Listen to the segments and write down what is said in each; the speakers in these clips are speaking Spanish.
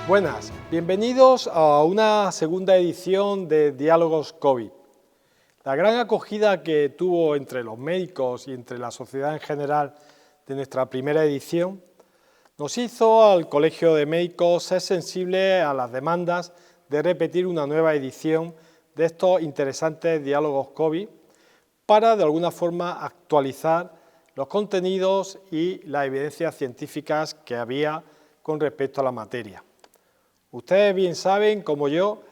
Buenas, bienvenidos a una segunda edición de Diálogos COVID. La gran acogida que tuvo entre los médicos y entre la sociedad en general de nuestra primera edición nos hizo al Colegio de Médicos ser sensible a las demandas de repetir una nueva edición de estos interesantes Diálogos COVID para de alguna forma actualizar los contenidos y las evidencias científicas que había con respecto a la materia. Ustedes bien saben, como yo,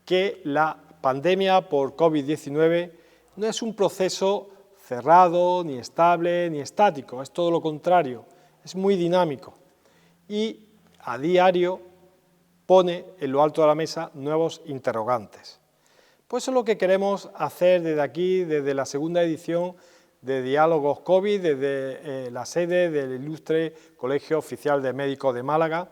que la pandemia por COVID-19 no es un proceso cerrado, ni estable, ni estático, es todo lo contrario, es muy dinámico y a diario pone en lo alto de la mesa nuevos interrogantes. Pues eso es lo que queremos hacer desde aquí, desde la segunda edición de Diálogos COVID, desde la sede del ilustre Colegio Oficial de Médicos de Málaga.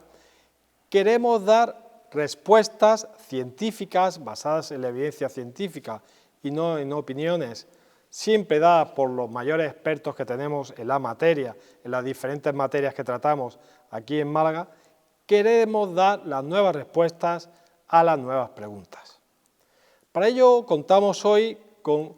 Queremos dar respuestas científicas basadas en la evidencia científica y no en opiniones, siempre dadas por los mayores expertos que tenemos en la materia, en las diferentes materias que tratamos aquí en Málaga. Queremos dar las nuevas respuestas a las nuevas preguntas. Para ello contamos hoy con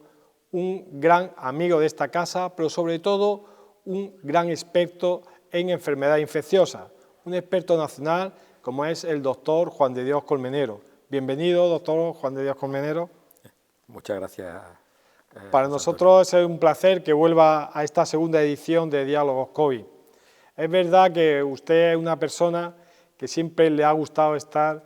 un gran amigo de esta casa, pero sobre todo un gran experto en enfermedades infecciosas, un experto nacional como es el doctor Juan de Dios Colmenero. Bienvenido, doctor Juan de Dios Colmenero. Muchas gracias. Para nosotros es un placer que vuelva a esta segunda edición de Diálogos COVID. Es verdad que usted es una persona que siempre le ha gustado estar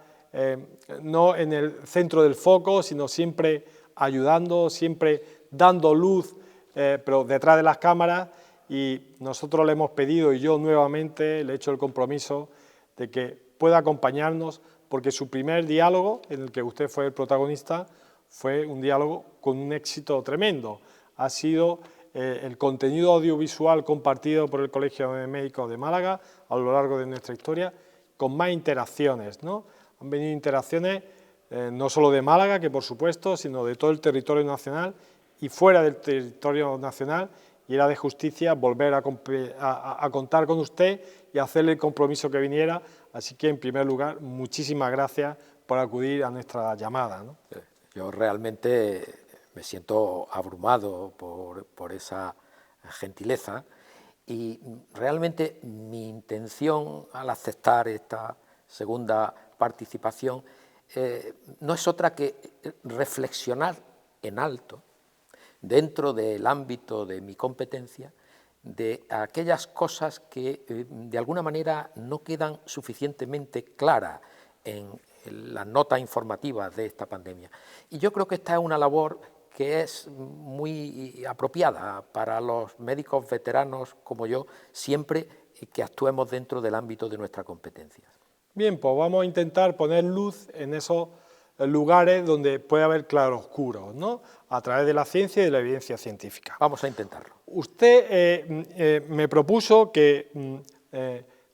no en el centro del foco, sino siempre ayudando, siempre dando luz, pero detrás de las cámaras, y nosotros le hemos pedido, y yo nuevamente le he hecho el compromiso de que pueda acompañarnos, porque su primer diálogo, en el que usted fue el protagonista, fue un diálogo con un éxito tremendo. Ha sido el contenido audiovisual compartido por el Colegio de Médicos de Málaga a lo largo de nuestra historia, con más interacciones, ¿no? Han venido interacciones no solo de Málaga, que por supuesto, sino de todo el territorio nacional y fuera del territorio nacional, y era de justicia volver a contar con usted y hacerle el compromiso que viniera. Así que, en primer lugar, muchísimas gracias por acudir a nuestra llamada, ¿no? Yo realmente me siento abrumado por esa gentileza y realmente mi intención al aceptar esta segunda participación no es otra que reflexionar en alto, dentro del ámbito de mi competencia, de aquellas cosas que de alguna manera no quedan suficientemente claras en las notas informativas de esta pandemia. Y yo creo que esta es una labor que es muy apropiada para los médicos veteranos como yo, siempre que actuemos dentro del ámbito de nuestra competencia. Bien, pues vamos a intentar poner luz en esos lugares donde puede haber claroscuros, ¿no? A través de la ciencia y de la evidencia científica. Vamos a intentarlo. Usted me propuso que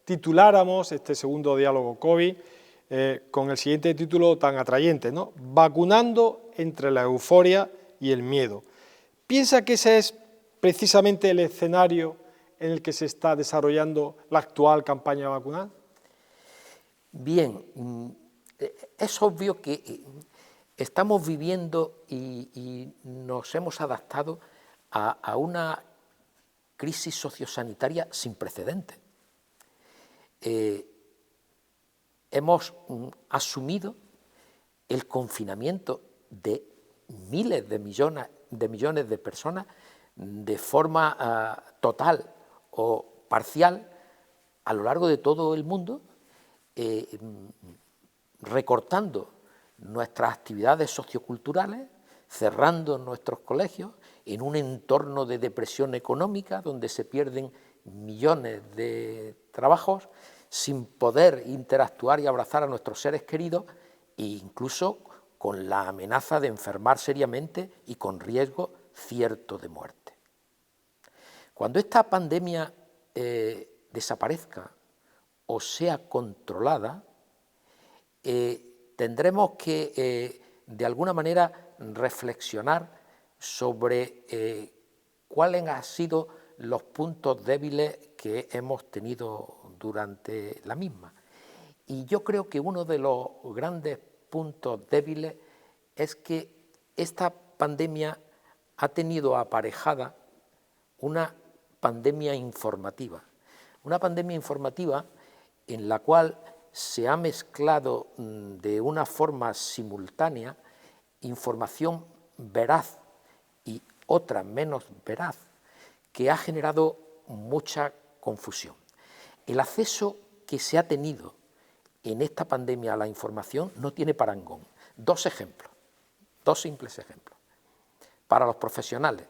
tituláramos este segundo diálogo COVID con el siguiente título tan atrayente, ¿no? Vacunando entre la euforia y el miedo. ¿Piensa que ese es precisamente el escenario en el que se está desarrollando la actual campaña vacunal? Bien, es obvio que estamos viviendo y nos hemos adaptado a una crisis sociosanitaria sin precedentes. Hemos asumido el confinamiento de miles de millones de personas de forma total o parcial a lo largo de todo el mundo, recortando nuestras actividades socioculturales, cerrando nuestros colegios en un entorno de depresión económica donde se pierden millones de trabajos sin poder interactuar y abrazar a nuestros seres queridos e incluso con la amenaza de enfermar seriamente y con riesgo cierto de muerte. Cuando esta pandemia desaparezca o sea controlada, tendremos que, de alguna manera, reflexionar sobre cuáles han sido los puntos débiles que hemos tenido durante la misma Y yo creo que uno de los grandes puntos débiles es que esta pandemia ha tenido aparejada una pandemia informativa. Una pandemia informativa en la cual se ha mezclado de una forma simultánea información veraz y otra menos veraz, que ha generado mucha confusión. El acceso que se ha tenido en esta pandemia a la información no tiene parangón. Dos ejemplos, dos simples ejemplos. Para los profesionales,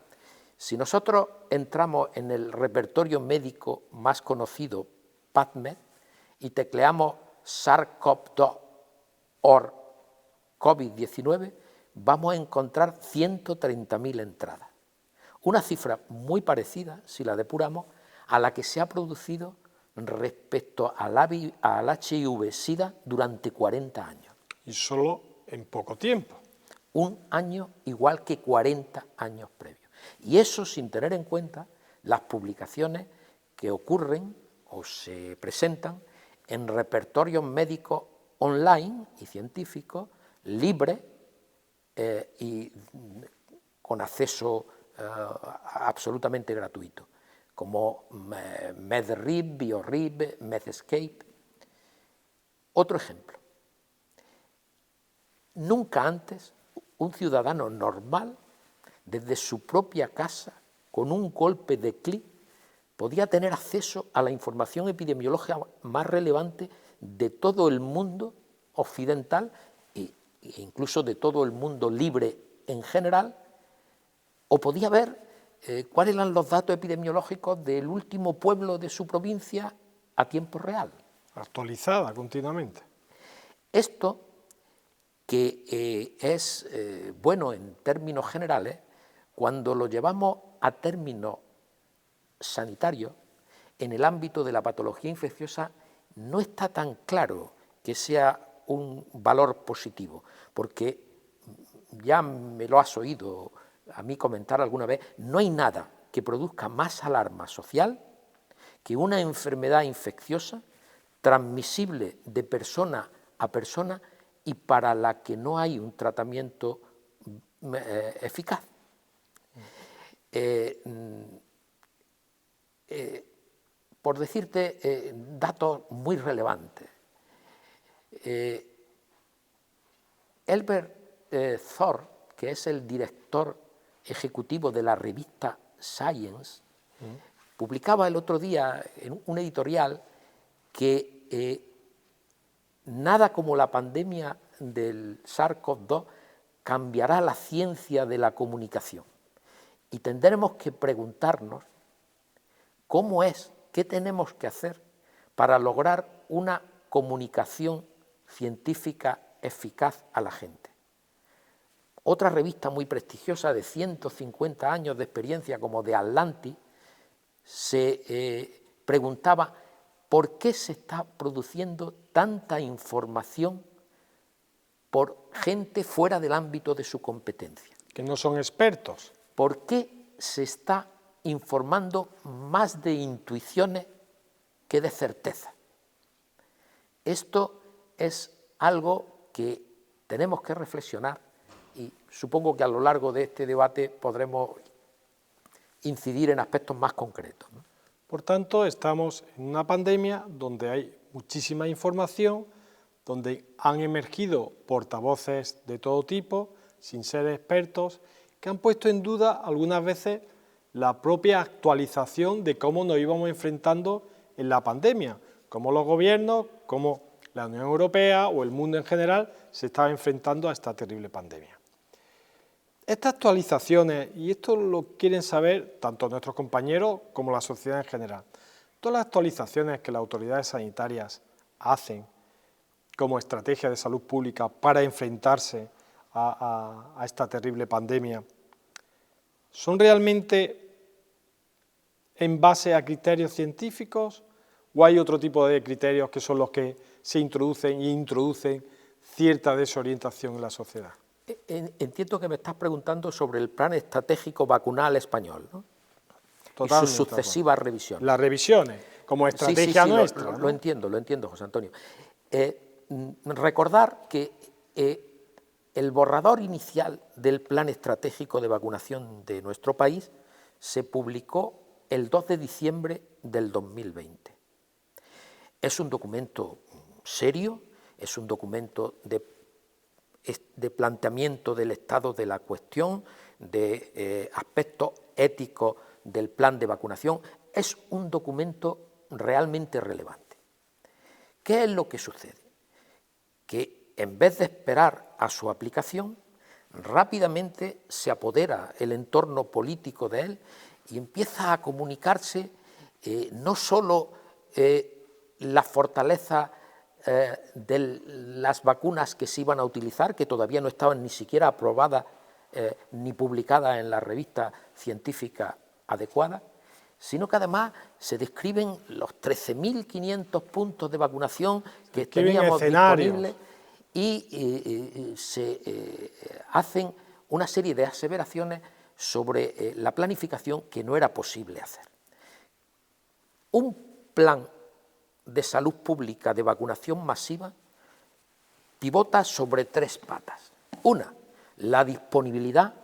si nosotros entramos en el repertorio médico más conocido, PubMed, y tecleamos SARS-CoV-2 o COVID-19, vamos a encontrar 130.000 entradas. Una cifra muy parecida, si la depuramos, a la que se ha producido respecto al HIV-Sida durante 40 años. Y solo en poco tiempo. Un año igual que 40 años previos. Y eso sin tener en cuenta las publicaciones que ocurren o se presentan en repertorios médicos online y científicos libres y con acceso absolutamente gratuito, como MedRib, BioRib, Medscape. Otro ejemplo. Nunca antes un ciudadano normal, desde su propia casa, con un golpe de clic, podía tener acceso a la información epidemiológica más relevante de todo el mundo occidental e incluso de todo el mundo libre en general, o podía ver cuáles eran los datos epidemiológicos del último pueblo de su provincia a tiempo real. Actualizada continuamente. Esto, que es bueno en términos generales, cuando lo llevamos a términos sanitarios, en el ámbito de la patología infecciosa, no está tan claro que sea un valor positivo, porque ya me lo has oído a mí comentar alguna vez, no hay nada que produzca más alarma social que una enfermedad infecciosa transmisible de persona a persona y para la que no hay un tratamiento eficaz. Por decirte datos muy relevantes, Elbert Thor, que es el director ejecutivo de la revista Science, publicaba el otro día en un editorial que nada como la pandemia del SARS-CoV-2 cambiará la ciencia de la comunicación. Y tendremos que preguntarnos cómo es, qué tenemos que hacer para lograr una comunicación científica eficaz a la gente. Otra revista muy prestigiosa de 150 años de experiencia como The Atlantic se preguntaba por qué se está produciendo tanta información por gente fuera del ámbito de su competencia. Que no son expertos. ¿Por qué se está informando más de intuiciones que de certeza? Esto es algo que tenemos que reflexionar y supongo que a lo largo de este debate podremos incidir en aspectos más concretos, ¿no? Por tanto, estamos en una pandemia donde hay muchísima información, donde han emergido portavoces de todo tipo, sin ser expertos, que han puesto en duda algunas veces la propia actualización de cómo nos íbamos enfrentando en la pandemia, cómo los gobiernos, cómo la Unión Europea o el mundo en general se estaba enfrentando a esta terrible pandemia. Estas actualizaciones, y esto lo quieren saber tanto nuestros compañeros como la sociedad en general, todas las actualizaciones que las autoridades sanitarias hacen como estrategia de salud pública para enfrentarse a esta terrible pandemia, ¿son realmente en base a criterios científicos o hay otro tipo de criterios que son los que se introducen e introducen cierta desorientación en la sociedad? Entiendo que me estás preguntando sobre el plan estratégico vacunal español, ¿no? Totalmente, y sus sucesivas revisiones. Las revisiones, como estrategia nuestra, ¿no? Lo entiendo, José Antonio. recordar que el borrador inicial del Plan Estratégico de Vacunación de nuestro país se publicó el 2 de diciembre del 2020. Es un documento serio, es un documento de planteamiento del estado de la cuestión, de aspectos éticos del plan de vacunación. Es un documento realmente relevante. ¿Qué es lo que sucede? Que en vez de esperar a su aplicación, rápidamente se apodera el entorno político de él y empieza a comunicarse no solo la fortaleza de las vacunas que se iban a utilizar, que todavía no estaban ni siquiera aprobadas ni publicadas en la revista científica adecuada, sino que además se describen los 13.500 puntos de vacunación que teníamos disponibles y se hacen una serie de aseveraciones sobre la planificación que no era posible hacer. Un plan de salud pública de vacunación masiva pivota sobre 3 patas. Una, la disponibilidad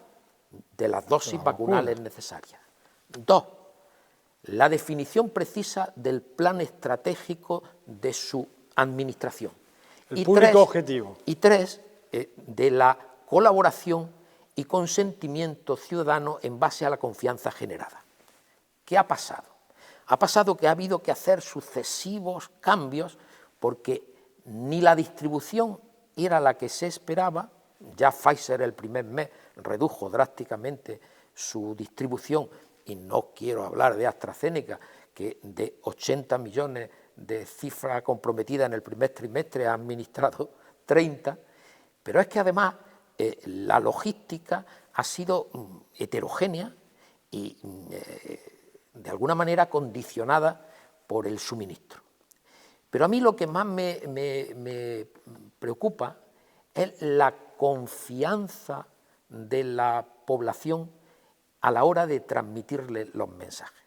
de las dosis vacunales necesarias. 2, la definición precisa del plan estratégico de su administración. El público objetivo. Y 3, de la colaboración y consentimiento ciudadano en base a la confianza generada. ¿Qué ha pasado? Ha pasado que ha habido que hacer sucesivos cambios porque ni la distribución era la que se esperaba. Ya Pfizer el primer mes redujo drásticamente su distribución y no quiero hablar de AstraZeneca, que de 80 millones de cifra comprometida en el primer trimestre ha administrado 30, pero es que además la logística ha sido heterogénea y de alguna manera condicionada por el suministro. Pero a mí lo que más me preocupa es la confianza de la población a la hora de transmitirle los mensajes.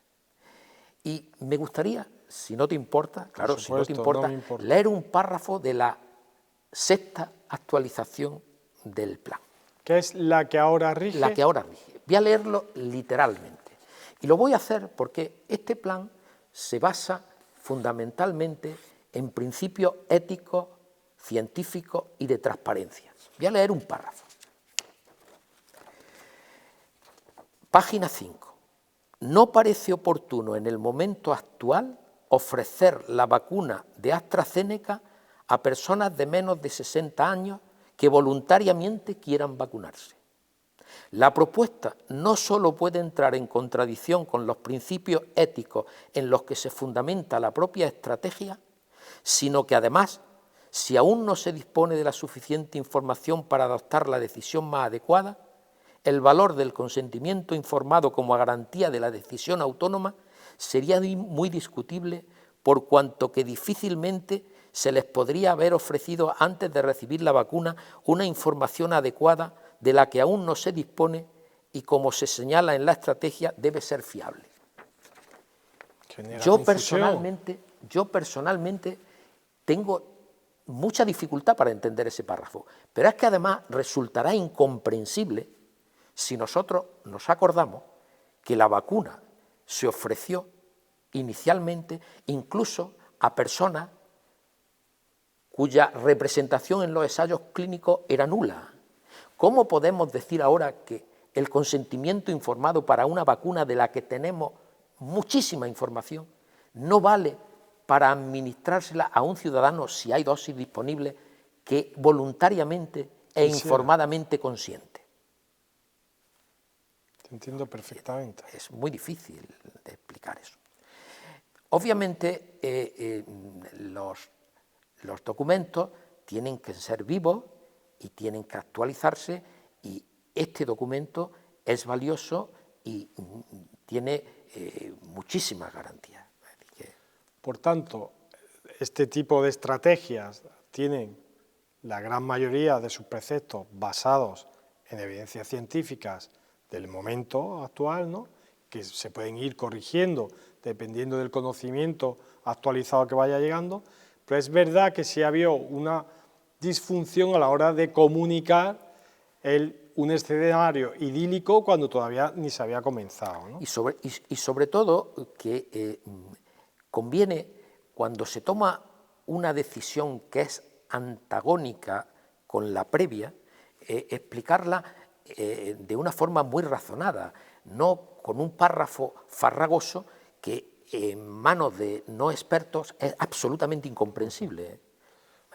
Y me gustaría, si no te importa, claro, si no te importa, leer un párrafo de la 6ª actualización del plan. ¿Qué es la que ahora rige? La que ahora rige. Voy a leerlo literalmente. Y lo voy a hacer porque este plan se basa fundamentalmente en principios éticos, científicos y de transparencia. Voy a leer un párrafo. Página 5. No parece oportuno en el momento actual ofrecer la vacuna de AstraZeneca a personas de menos de 60 años que voluntariamente quieran vacunarse. La propuesta no solo puede entrar en contradicción con los principios éticos en los que se fundamenta la propia estrategia, sino que además, si aún no se dispone de la suficiente información para adoptar la decisión más adecuada, el valor del consentimiento informado como garantía de la decisión autónoma sería muy discutible por cuanto que difícilmente se les podría haber ofrecido antes de recibir la vacuna una información adecuada de la que aún no se dispone y, como se señala en la estrategia, debe ser fiable. Yo personalmente tengo mucha dificultad para entender ese párrafo, pero es que además resultará incomprensible si nosotros nos acordamos que la vacuna se ofreció inicialmente incluso a personas cuya representación en los ensayos clínicos era nula. ¿Cómo podemos decir ahora que el consentimiento informado para una vacuna de la que tenemos muchísima información no vale para administrársela a un ciudadano si hay dosis disponibles que voluntariamente e informadamente consiente? Te entiendo perfectamente. Es muy difícil de explicar eso. Obviamente los documentos tienen que ser vivos y tienen que actualizarse, y este documento es valioso y tiene muchísimas garantías. Por tanto, este tipo de estrategias tienen la gran mayoría de sus preceptos basados en evidencias científicas del momento actual, ¿no?, que se pueden ir corrigiendo dependiendo del conocimiento actualizado que vaya llegando, pero es verdad que sí había una disfunción a la hora de comunicar un escenario idílico cuando todavía ni se había comenzado, ¿no? Y sobre todo que conviene, cuando se toma una decisión que es antagónica con la previa, explicarla de una forma muy razonada, no con un párrafo farragoso que en manos de no expertos es absolutamente incomprensible.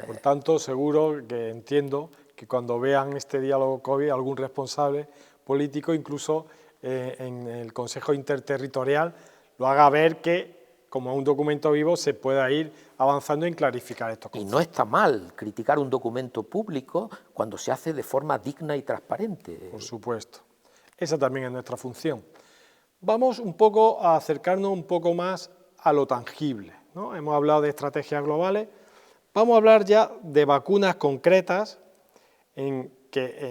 Por tanto, seguro que entiendo que cuando vean este diálogo COVID, algún responsable político, incluso en el Consejo Interterritorial, lo haga ver que, como un documento vivo, se pueda ir avanzando en clarificar estos Y conceptos. no está mal criticar un documento público cuando se hace de forma digna y transparente. Por supuesto. Esa también es nuestra función. Vamos un poco a acercarnos un poco más a lo tangible, ¿no? Hemos hablado de estrategias globales, vamos a hablar ya de vacunas concretas en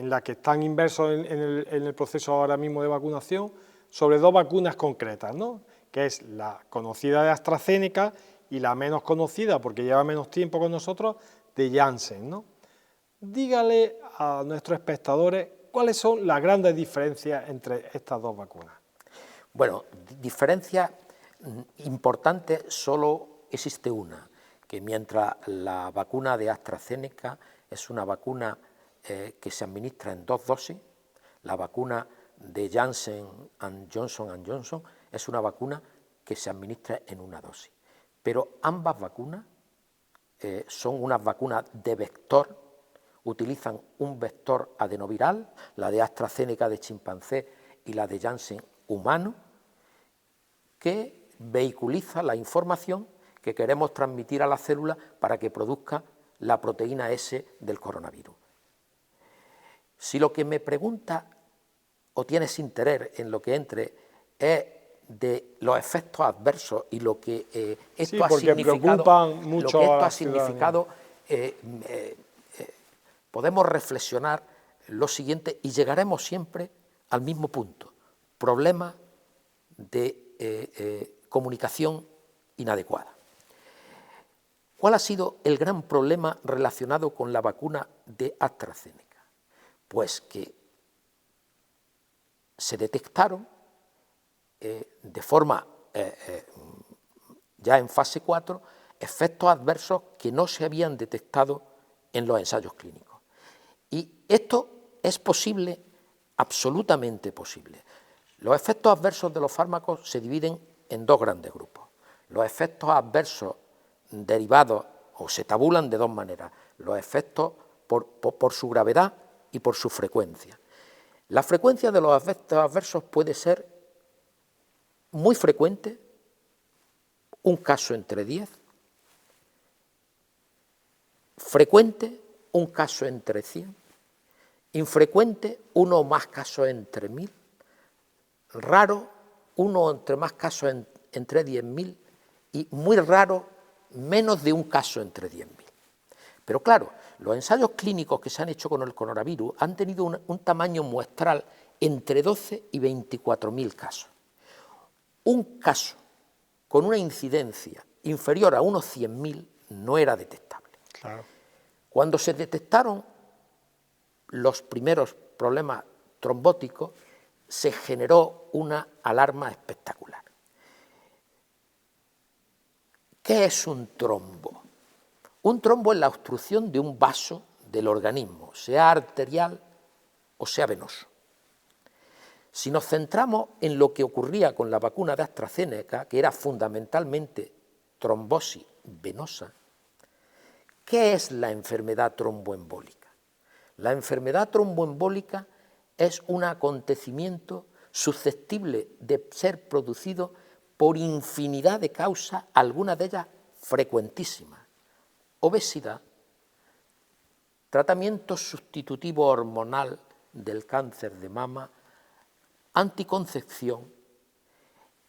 las que están inmersos en el proceso ahora mismo de vacunación, sobre dos vacunas concretas, ¿no? Que es la conocida de AstraZeneca y la menos conocida, porque lleva menos tiempo con nosotros, de Janssen, ¿no? Dígale a nuestros espectadores cuáles son las grandes diferencias entre estas dos vacunas. Bueno, diferencia importante solo existe una, que mientras la vacuna de AstraZeneca es una vacuna que se administra en 2 dosis, la vacuna de Janssen Johnson Johnson es una vacuna que se administra en 1 dosis. Pero ambas vacunas son unas vacunas de vector, utilizan un vector adenoviral, la de AstraZeneca de chimpancé y la de Janssen humano, que vehiculiza la información que queremos transmitir a la célula para que produzca la proteína S del coronavirus. Si lo que me pregunta o tienes interés en lo que entre es de los efectos adversos y lo que esto ha significado, podemos reflexionar lo siguiente y llegaremos siempre al mismo punto: problema de comunicación inadecuada. ¿Cuál ha sido el gran problema relacionado con la vacuna de AstraZeneca? Pues que se detectaron de forma ya en fase 4 efectos adversos que no se habían detectado en los ensayos clínicos. Y esto es posible, absolutamente posible. Los efectos adversos de los fármacos se dividen en 2 grandes grupos. Los efectos adversos derivados o se tabulan de 2 maneras: los efectos por su gravedad y por su frecuencia. La frecuencia de los efectos adversos puede ser muy frecuente, un caso entre 10, frecuente, un caso entre 100, infrecuente, 1 o más casos entre 1000, raro, 1 o entre más casos entre 10.000 y muy raro, menos de un caso entre 10.000. Pero claro, los ensayos clínicos que se han hecho con el coronavirus han tenido un tamaño muestral entre 12 y 24.000 casos. Un caso con una incidencia inferior a unos 100.000 no era detectable. Claro. Cuando se detectaron los primeros problemas trombóticos, se generó una alarma espectacular. ¿Qué es un trombo? Un trombo es la obstrucción de un vaso del organismo, sea arterial o sea venoso. Si nos centramos en lo que ocurría con la vacuna de AstraZeneca, que era fundamentalmente trombosis venosa, ¿qué es la enfermedad tromboembólica? La enfermedad tromboembólica es un acontecimiento susceptible de ser producido por infinidad de causas, algunas de ellas frecuentísimas: obesidad, tratamiento sustitutivo hormonal del cáncer de mama, anticoncepción,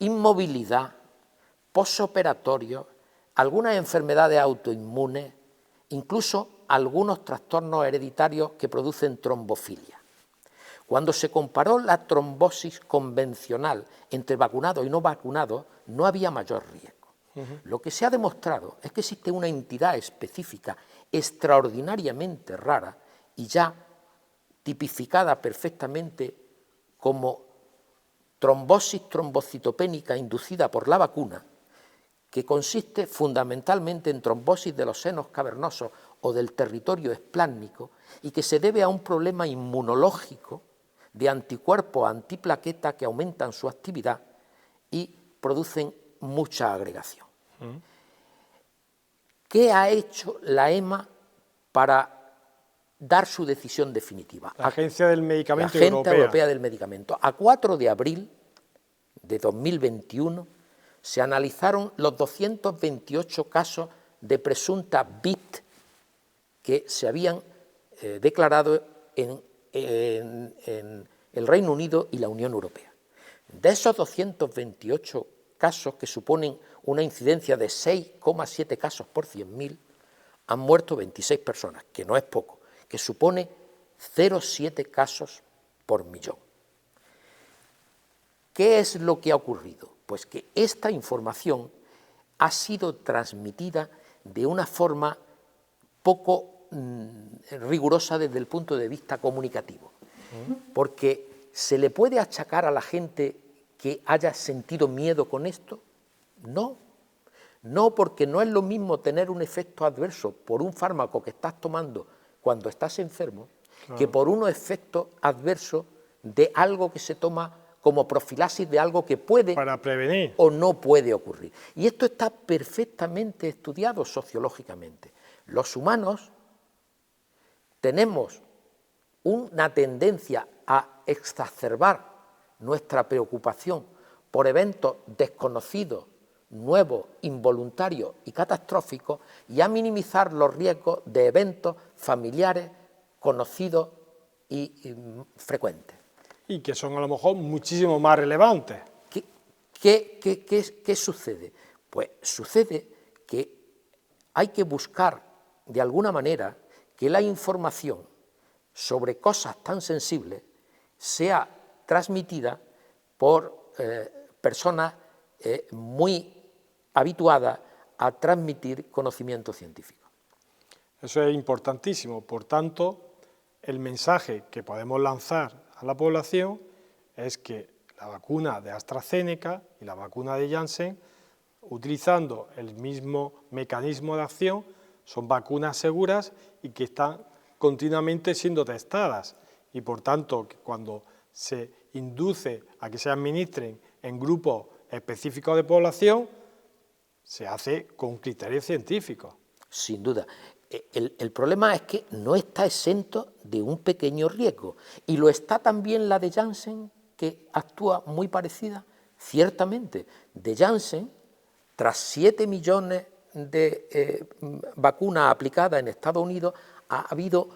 inmovilidad, posoperatorio, algunas enfermedades autoinmunes, incluso algunos trastornos hereditarios que producen trombofilia. Cuando se comparó la trombosis convencional entre vacunados y no vacunados, no había mayor riesgo. Lo que se ha demostrado es que existe una entidad específica extraordinariamente rara y ya tipificada perfectamente como trombosis trombocitopénica inducida por la vacuna, que consiste fundamentalmente en trombosis de los senos cavernosos o del territorio esplásmico y que se debe a un problema inmunológico de anticuerpos antiplaqueta que aumentan su actividad y producen mucha agregación. ¿Qué ha hecho la EMA para dar su decisión definitiva? La Agencia del Medicamento La Agencia Europea del Medicamento. A 4 de abril de 2021 se analizaron los 228 casos de presunta VIP que se habían declarado en el Reino Unido y la Unión Europea. De esos 228 casos, que suponen una incidencia de 6,7 casos por 100.000, han muerto 26 personas, que no es poco, que supone 0,7 casos por millón. ¿Qué es lo que ha ocurrido? Pues que esta información ha sido transmitida de una forma poco rigurosa desde el punto de vista comunicativo, porque ¿se le puede achacar a la gente que haya sentido miedo con esto? No, no, porque no es lo mismo tener un efecto adverso por un fármaco que estás tomando cuando estás enfermo, claro, que por unos efectos adversos de algo que se toma como profilaxis de algo que puede para prevenir o no puede ocurrir. Y esto está perfectamente estudiado sociológicamente. Los humanos tenemos una tendencia a exacerbar nuestra preocupación por eventos desconocidos, nuevos, involuntarios y catastróficos, y a minimizar los riesgos de eventos familiares conocidos y frecuentes. Y que son a lo mejor muchísimo más relevantes. ¿Qué sucede? Pues sucede que hay que buscar de alguna manera que la información sobre cosas tan sensibles sea transmitida por personas muy habituadas a transmitir conocimiento científico. Eso es importantísimo. Por tanto, el mensaje que podemos lanzar a la población es que la vacuna de AstraZeneca y la vacuna de Janssen, utilizando el mismo mecanismo de acción, son vacunas seguras y que están continuamente siendo testadas, y por tanto cuando se induce a que se administren en grupos específicos de población, se hace con criterios científicos. Sin duda. El problema es que no está exento de un pequeño riesgo, y lo está también la de Janssen, que actúa muy parecida, ciertamente. De Janssen, tras 7 millones de vacunas aplicadas en Estados Unidos, ha habido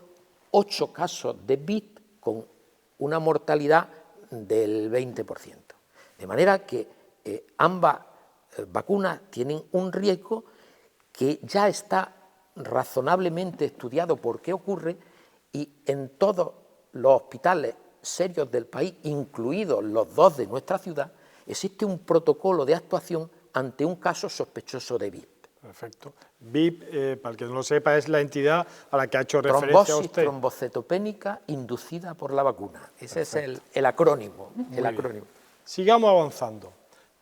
8 casos de VIP con una mortalidad del 20%. De manera que ambas vacunas tienen un riesgo que ya está razonablemente estudiado por qué ocurre, y en todos los hospitales serios del país, incluidos los 2 de nuestra ciudad, existe un protocolo de actuación ante un caso sospechoso de VIP. Perfecto. VIP, para el que no lo sepa, es la entidad a la que ha hecho referencia usted. Trombosis trombocitopénica inducida por la vacuna. Ese Perfecto. Es el acrónimo. Sigamos avanzando.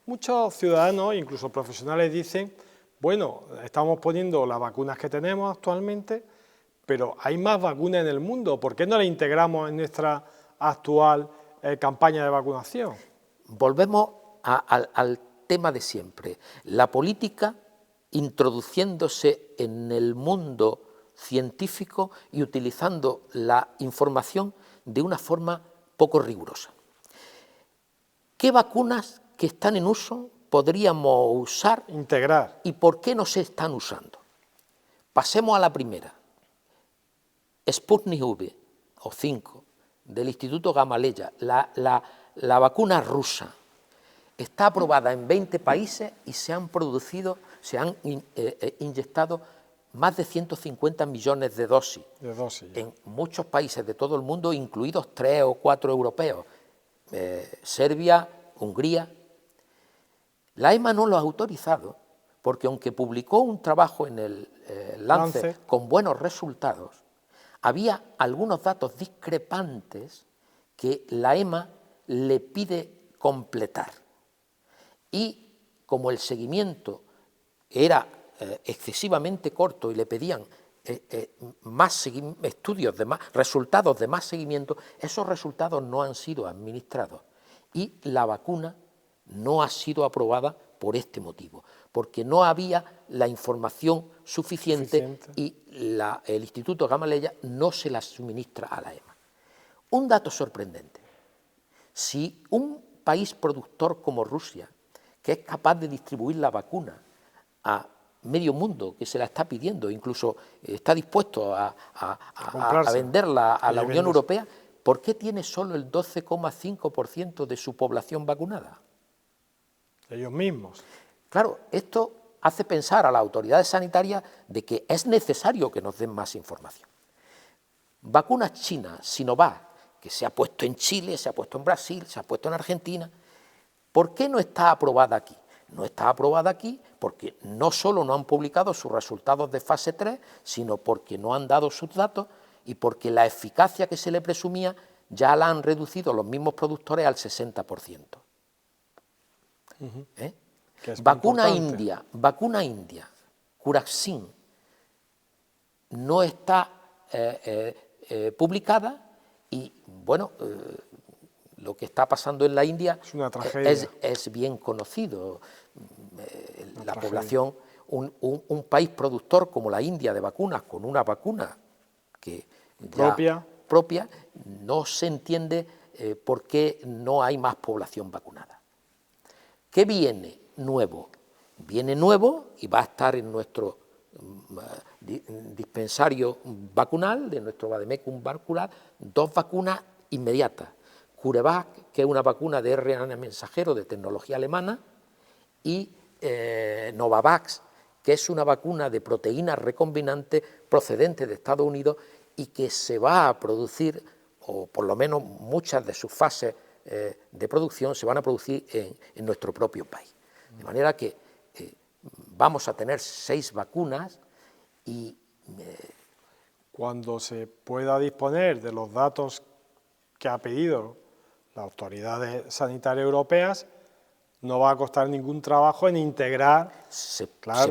Muchos ciudadanos, incluso profesionales, dicen: bueno, estamos poniendo las vacunas que tenemos actualmente, pero hay más vacunas en el mundo. ¿Por qué no las integramos en nuestra actual campaña de vacunación? Volvemos al tema de siempre. La política introduciéndose en el mundo científico y utilizando la información de una forma poco rigurosa. ¿Qué vacunas que están en uso podríamos usar? Integrar. ¿Y por qué no se están usando? Pasemos a la primera. Sputnik V o 5 del Instituto Gamaleya, la vacuna rusa, está aprobada en 20 países y se han inyectado más de 150 millones de dosis. En muchos países de todo el mundo, incluidos 3 o 4 europeos, Serbia, Hungría. La EMA no lo ha autorizado porque aunque publicó un trabajo en el Lancet con buenos resultados, había algunos datos discrepantes que la EMA le pide completar. Y como el seguimiento era excesivamente corto y le pedían más estudios, resultados de más seguimiento, esos resultados no han sido administrados. Y la vacuna no ha sido aprobada por este motivo, porque no había la información suficiente. Y el Instituto Gamaleya no se la suministra a la EMA. Un dato sorprendente: si un país productor como Rusia, que es capaz de distribuir la vacuna a medio mundo, que se la está pidiendo, incluso está dispuesto a venderla a la Unión Europea, ¿por qué tiene solo el 12,5% de su población vacunada? Ellos mismos. Claro, esto hace pensar a las autoridades sanitarias de que es necesario que nos den más información. Vacunas chinas, Sinovac, que se ha puesto en Chile, se ha puesto en Brasil, se ha puesto en Argentina, ¿por qué no está aprobada aquí? No está aprobada aquí porque no solo no han publicado sus resultados de fase 3, sino porque no han dado sus datos y porque la eficacia que se le presumía ya la han reducido los mismos productores al 60%. Vacuna india, Curaxin, no está publicada y, bueno, lo que está pasando en la India es una tragedia. Es bien conocido. La población, un país productor como la India de vacunas, con una vacuna que propia, no se entiende por qué no hay más población vacunada. ¿Qué viene nuevo? Viene nuevo y va a estar en nuestro dispensario vacunal, de nuestro Vademecum vacunal, 2 vacunas inmediatas. CureVac, que es una vacuna de RNA mensajero de tecnología alemana, y Novavax, que es una vacuna de proteínas recombinantes procedente de Estados Unidos y que se va a producir, o por lo menos muchas de sus fases de producción se van a producir en nuestro propio país. De manera que vamos a tener 6 vacunas y... Cuando se pueda disponer de los datos que ha pedido las autoridades sanitarias europeas, no va a costar ningún trabajo en integrar. Se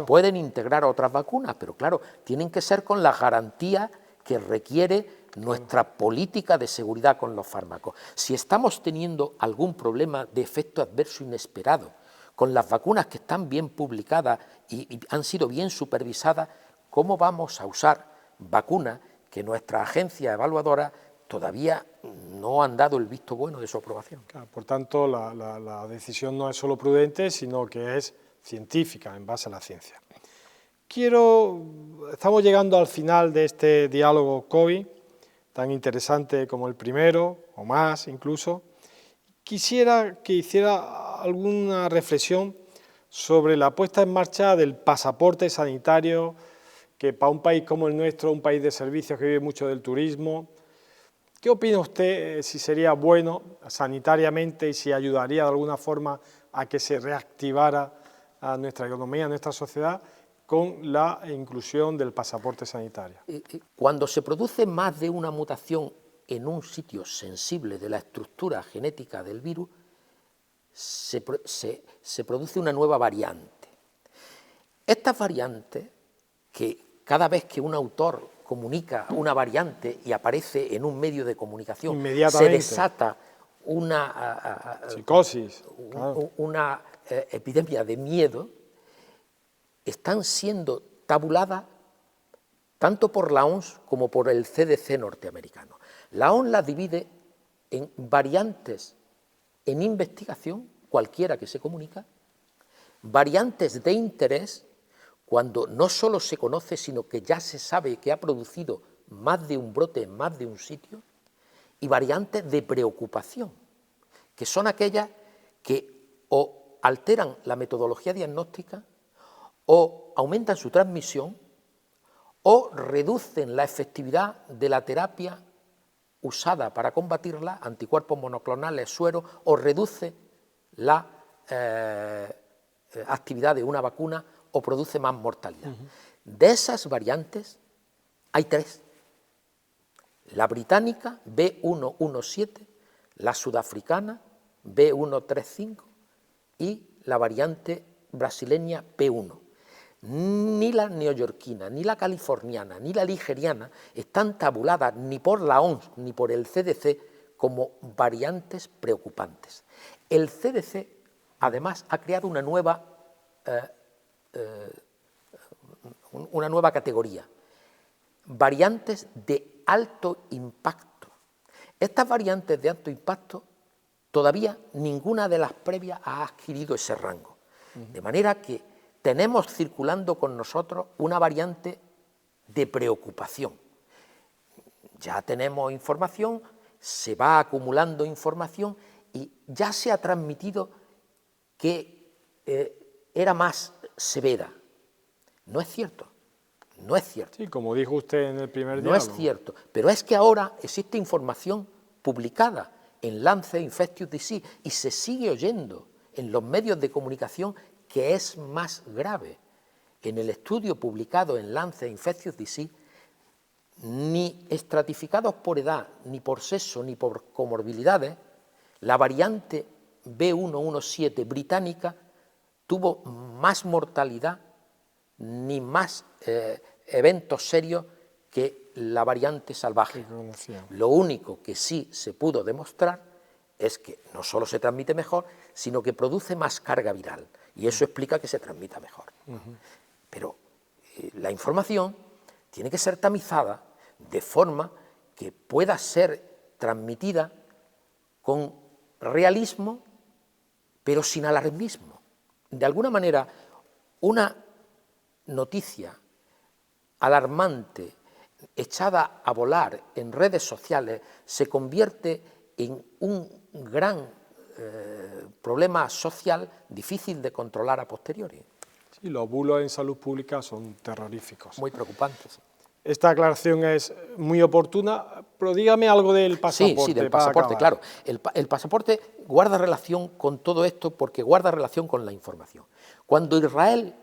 pueden integrar otras vacunas, pero claro, tienen que ser con las garantías que requiere nuestra política de seguridad con los fármacos. Si estamos teniendo algún problema de efecto adverso inesperado con las vacunas que están bien publicadas y han sido bien supervisadas, ¿cómo vamos a usar vacunas que nuestras agencias evaluadoras todavía no han dado el visto bueno de su aprobación? Claro, por tanto, la decisión no es solo prudente, sino que es científica, en base a la ciencia. Estamos llegando al final de este diálogo COVID, tan interesante como el primero, o más incluso. Quisiera que hiciera alguna reflexión sobre la puesta en marcha del pasaporte sanitario, que para un país como el nuestro, un país de servicios que vive mucho del turismo, ¿qué opina usted si sería bueno sanitariamente y si ayudaría de alguna forma a que se reactivara a nuestra economía, a nuestra sociedad, con la inclusión del pasaporte sanitario? Cuando se produce más de una mutación en un sitio sensible de la estructura genética del virus, se produce una nueva variante. Estas variantes, que cada vez que un autor comunica una variante y aparece en un medio de comunicación, se desata una psicosis, una epidemia de miedo, están siendo tabuladas tanto por la OMS como por el CDC norteamericano. La OMS las divide en variantes en investigación, cualquiera que se comunica, variantes de interés, cuando no solo se conoce, sino que ya se sabe que ha producido más de un brote en más de un sitio, y variantes de preocupación, que son aquellas que o alteran la metodología diagnóstica, o aumentan su transmisión, o reducen la efectividad de la terapia usada para combatirla, anticuerpos monoclonales, suero, o reduce la actividad de una vacuna o produce más mortalidad. De esas variantes hay 3. La británica B117, la sudafricana B135 y la variante brasileña P1. Ni la neoyorquina, ni la californiana, ni la nigeriana están tabuladas ni por la OMS ni por el CDC como variantes preocupantes. El CDC, además, ha creado una nueva categoría, variantes de alto impacto. Estas variantes de alto impacto, todavía ninguna de las previas ha adquirido ese rango. De manera que tenemos circulando con nosotros una variante de preocupación. Ya tenemos información, se va acumulando información y ya se ha transmitido que era más severa. No es cierto, no es cierto. Sí, como dijo usted en el primer diálogo. No es cierto, pero es que ahora existe información publicada en Lancet Infectious Disease y se sigue oyendo en los medios de comunicación que es más grave. En el estudio publicado en Lancet Infectious Disease, ni estratificados por edad, ni por sexo, ni por comorbilidades, la variante B117 británica tuvo más mortalidad ni más eventos serios que la variante salvaje. Lo único que sí se pudo demostrar es que no solo se transmite mejor, sino que produce más carga viral, y eso explica que se transmita mejor. Pero la información tiene que ser tamizada de forma que pueda ser transmitida con realismo, pero sin alarmismo. De alguna manera, una noticia alarmante echada a volar en redes sociales se convierte en un gran problema social difícil de controlar a posteriori. Sí, los bulos en salud pública son terroríficos. Muy preocupantes. Esta aclaración es muy oportuna, pero dígame algo del pasaporte. Sí, del pasaporte, claro. El pasaporte guarda relación con todo esto porque guarda relación con la información. Cuando Israel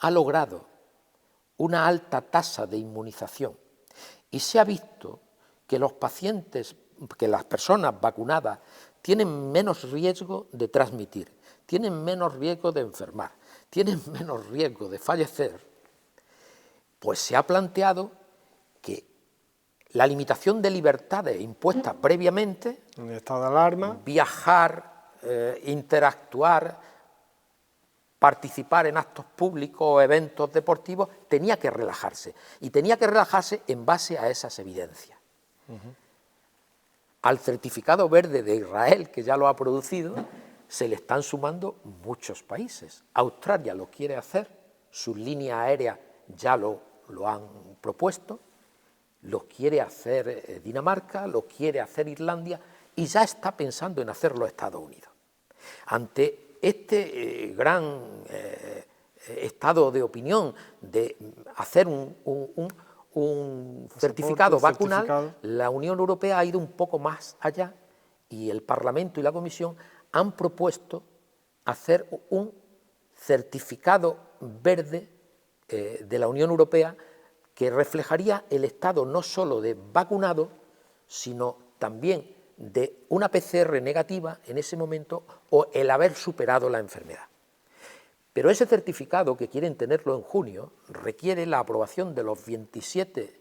ha logrado una alta tasa de inmunización y se ha visto que los pacientes, que las personas vacunadas tienen menos riesgo de transmitir, tienen menos riesgo de enfermar, tienen menos riesgo de fallecer, pues se ha planteado que la limitación de libertades impuestas previamente, un estado de alarma, viajar, interactuar, participar en actos públicos o eventos deportivos, tenía que relajarse, y tenía que relajarse en base a esas evidencias. Al certificado verde de Israel, que ya lo ha producido, se le están sumando muchos países. Australia lo quiere hacer, sus líneas aéreas ya lo han propuesto, lo quiere hacer Dinamarca, lo quiere hacer Islandia y ya está pensando en hacerlo Estados Unidos. Ante este gran estado de opinión de hacer un certificado vacunal, la Unión Europea ha ido un poco más allá y el Parlamento y la Comisión han propuesto hacer un certificado verde de la Unión Europea que reflejaría el estado no solo de vacunado, sino también de una PCR negativa en ese momento o el haber superado la enfermedad. Pero ese certificado, que quieren tenerlo en junio, requiere la aprobación de los 27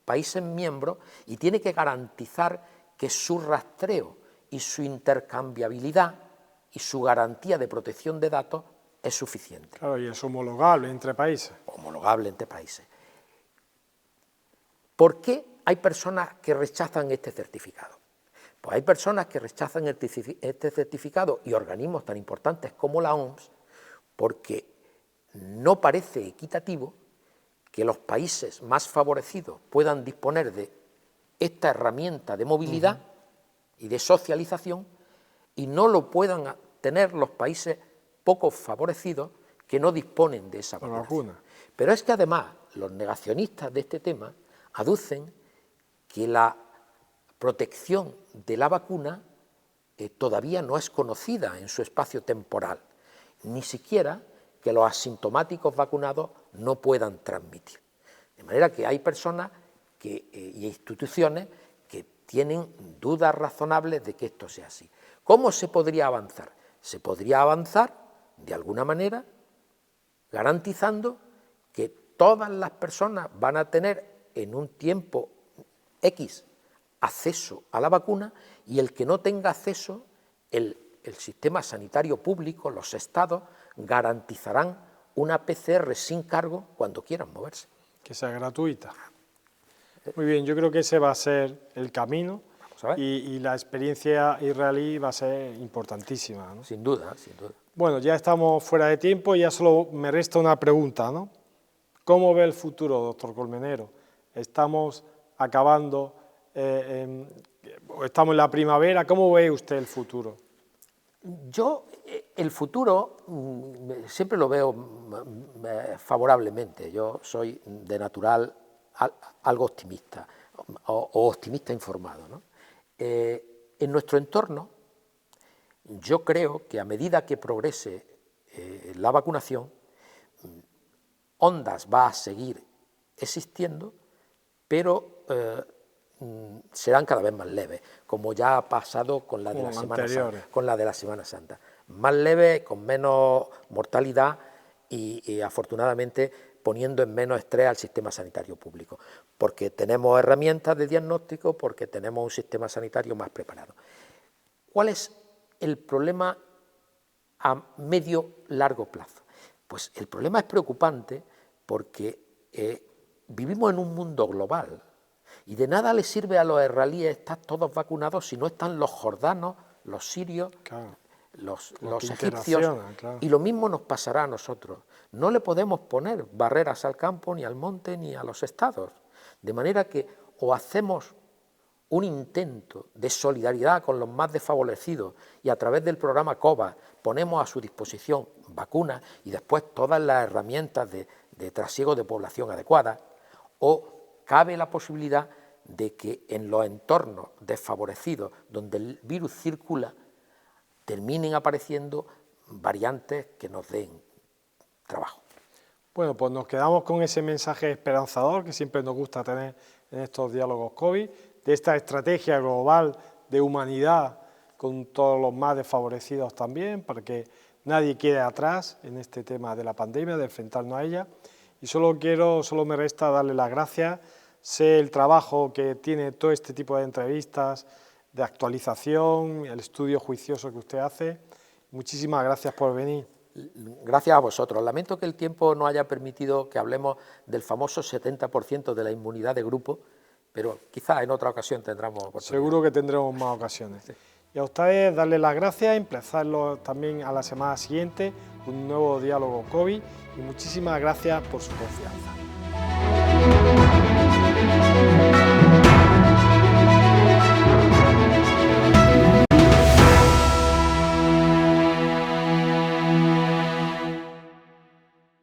países miembros y tiene que garantizar que su rastreo y su intercambiabilidad y su garantía de protección de datos es suficiente. Claro, y es homologable entre países. Homologable entre países. ¿Por qué hay personas que rechazan este certificado? Pues hay personas que rechazan este certificado y organismos tan importantes como la OMS porque no parece equitativo que los países más favorecidos puedan disponer de esta herramienta de movilidad y de socialización y no lo puedan tener los países poco favorecidos que no disponen de esa vacuna. Pero es que además los negacionistas de este tema aducen que la protección de la vacuna todavía no es conocida en su espacio temporal, ni siquiera que los asintomáticos vacunados no puedan transmitir. De manera que hay personas y instituciones que tienen dudas razonables de que esto sea así. ¿Cómo se podría avanzar? Se podría avanzar, de alguna manera, garantizando que todas las personas van a tener en un tiempo X acceso a la vacuna, y el que no tenga acceso, el sistema sanitario público, los estados, garantizarán una PCR sin cargo cuando quieran moverse. Que sea gratuita. Muy bien, yo creo que ese va a ser el camino y la experiencia israelí va a ser importantísima, ¿no? Sin duda, sin duda. Bueno, ya estamos fuera de tiempo y ya solo me resta una pregunta, ¿no? ¿Cómo ve el futuro, doctor Colmenero? ¿Estamos acabando, estamos en la primavera? ¿Cómo ve usted el futuro? Yo el futuro siempre lo veo favorablemente. Yo soy de natural algo optimista, o optimista informado, ¿no? En nuestro entorno, yo creo que a medida que progrese la vacunación, Ondas va a seguir existiendo, pero serán cada vez más leves, como ya ha pasado con la de la Semana Santa. Más leves, con menos mortalidad y afortunadamente poniendo en menos estrés al sistema sanitario público, porque tenemos herramientas de diagnóstico, porque tenemos un sistema sanitario más preparado. ¿Cuál es el problema a medio-largo plazo? Pues el problema es preocupante porque vivimos en un mundo global y de nada les sirve a los israelíes estar todos vacunados si no están los jordanos, los sirios, claro, los egipcios, claro. Y lo mismo nos pasará a nosotros. No le podemos poner barreras al campo, ni al monte, ni a los estados. De manera que o hacemos un intento de solidaridad con los más desfavorecidos y a través del programa COVAX ponemos a su disposición vacunas y después todas las herramientas de trasiego de población adecuadas, o cabe la posibilidad de que en los entornos desfavorecidos donde el virus circula terminen apareciendo variantes que nos den trabajo. Bueno, pues nos quedamos con ese mensaje esperanzador que siempre nos gusta tener en estos diálogos COVID, de esta estrategia global de humanidad con todos los más desfavorecidos también, para que nadie quede atrás en este tema de la pandemia, de enfrentarnos a ella. Y solo me resta darle las gracias. Sé el trabajo que tiene todo este tipo de entrevistas, de actualización, el estudio juicioso que usted hace. Muchísimas gracias por venir. Gracias a vosotros. Lamento que el tiempo no haya permitido que hablemos del famoso 70% de la inmunidad de grupo, pero quizás en otra ocasión tendremos oportunidad. Seguro que tendremos más ocasiones. Sí. Y a ustedes darles las gracias, emplazarlos también a la semana siguiente, un nuevo diálogo COVID, y muchísimas gracias por su confianza.